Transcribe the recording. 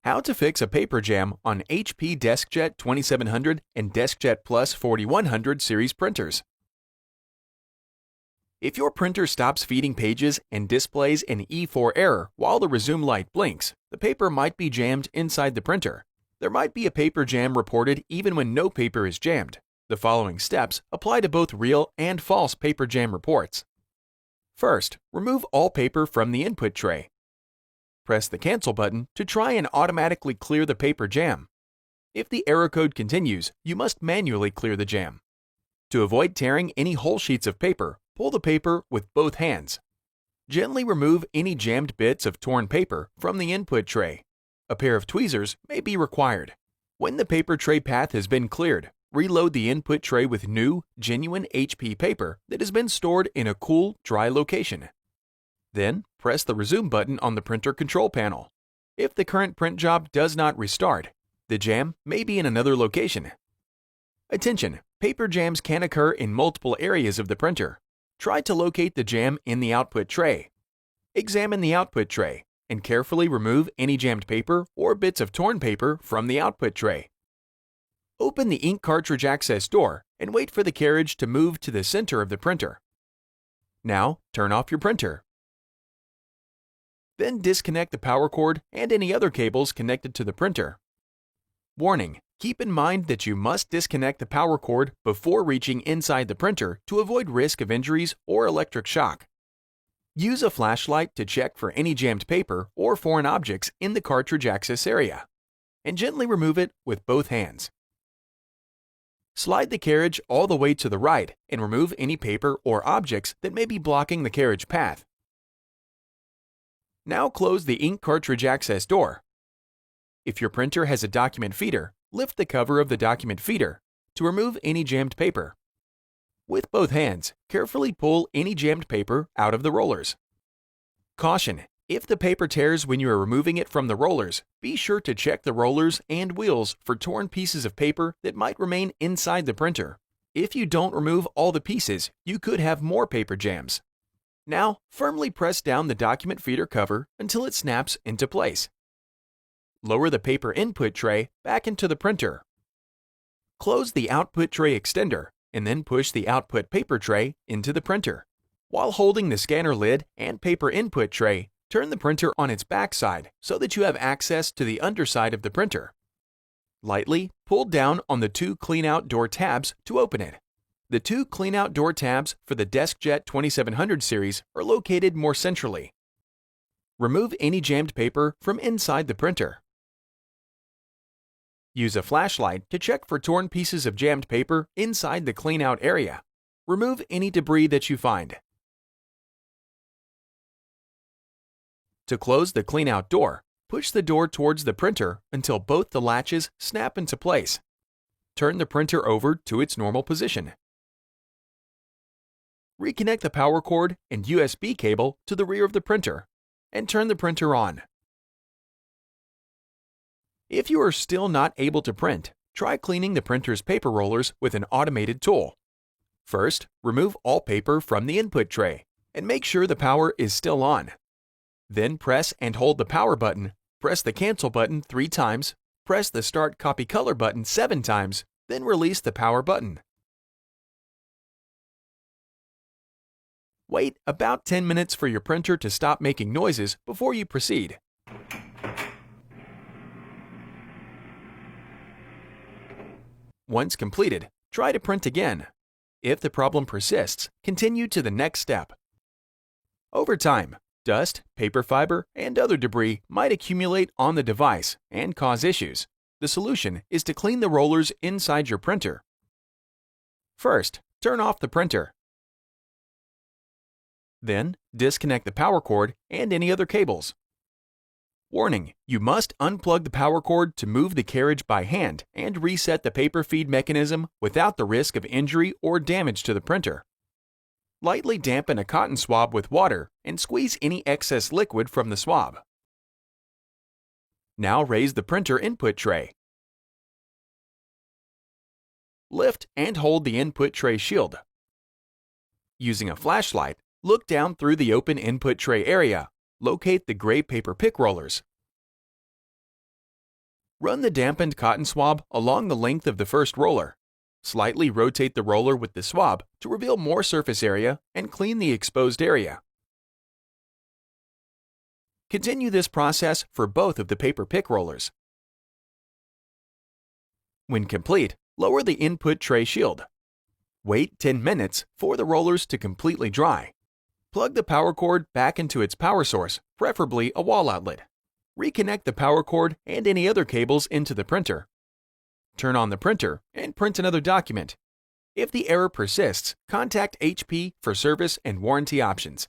How to fix a paper jam on HP DeskJet 2700 and DeskJet Plus 4100 series printers. If your printer stops feeding pages and displays an E4 error while the resume light blinks, the paper might be jammed inside the printer. There might be a paper jam reported even when no paper is jammed. The following steps apply to both real and false paper jam reports. First, remove all paper from the input tray. Press the Cancel button to try and automatically clear the paper jam. If the error code continues, you must manually clear the jam. To avoid tearing any whole sheets of paper, pull the paper with both hands. Gently remove any jammed bits of torn paper from the input tray. A pair of tweezers may be required. When the paper tray path has been cleared, reload the input tray with new, genuine HP paper that has been stored in a cool, dry location. Then, press the Resume button on the printer control panel. If the current print job does not restart, the jam may be in another location. Attention! Paper jams can occur in multiple areas of the printer. Try to locate the jam in the output tray. Examine the output tray and carefully remove any jammed paper or bits of torn paper from the output tray. Open the ink cartridge access door and wait for the carriage to move to the center of the printer. Now, turn off your printer. Then disconnect the power cord and any other cables connected to the printer. Warning: keep in mind that you must disconnect the power cord before reaching inside the printer to avoid risk of injuries or electric shock. Use a flashlight to check for any jammed paper or foreign objects in the cartridge access area, and gently remove it with both hands. Slide the carriage all the way to the right and remove any paper or objects that may be blocking the carriage path. Now close the ink cartridge access door. If your printer has a document feeder, lift the cover of the document feeder to remove any jammed paper. With both hands, carefully pull any jammed paper out of the rollers. Caution: if the paper tears when you are removing it from the rollers, be sure to check the rollers and wheels for torn pieces of paper that might remain inside the printer. If you don't remove all the pieces, you could have more paper jams. Now, firmly press down the document feeder cover until it snaps into place. Lower the paper input tray back into the printer. Close the output tray extender and then push the output paper tray into the printer. While holding the scanner lid and paper input tray, turn the printer on its backside so that you have access to the underside of the printer. Lightly pull down on the two clean-out door tabs to open it. The two clean-out door tabs for the DeskJet 2700 series are located more centrally. Remove any jammed paper from inside the printer. Use a flashlight to check for torn pieces of jammed paper inside the clean-out area. Remove any debris that you find. To close the clean-out door, push the door towards the printer until both the latches snap into place. Turn the printer over to its normal position. Reconnect the power cord and USB cable to the rear of the printer, and turn the printer on. If you are still not able to print, try cleaning the printer's paper rollers with an automated tool. First, remove all paper from the input tray, and make sure the power is still on. Then press and hold the power button, press the Cancel button 3 times, press the Start Copy Color button 7 times, then release the power button. Wait about 10 minutes for your printer to stop making noises before you proceed. Once completed, try to print again. If the problem persists, continue to the next step. Over time, dust, paper fiber, and other debris might accumulate on the device and cause issues. The solution is to clean the rollers inside your printer. First, turn off the printer. Then, disconnect the power cord and any other cables. Warning: you must unplug the power cord to move the carriage by hand and reset the paper feed mechanism without the risk of injury or damage to the printer. Lightly dampen a cotton swab with water and squeeze any excess liquid from the swab. Now raise the printer input tray. Lift and hold the input tray shield. Using a flashlight, look down through the open input tray area. Locate the gray paper pick rollers. Run the dampened cotton swab along the length of the first roller. Slightly rotate the roller with the swab to reveal more surface area and clean the exposed area. Continue this process for both of the paper pick rollers. When complete, lower the input tray shield. Wait 10 minutes for the rollers to completely dry. Plug the power cord back into its power source, preferably a wall outlet. Reconnect the power cord and any other cables into the printer. Turn on the printer and print another document. If the error persists, contact HP for service and warranty options.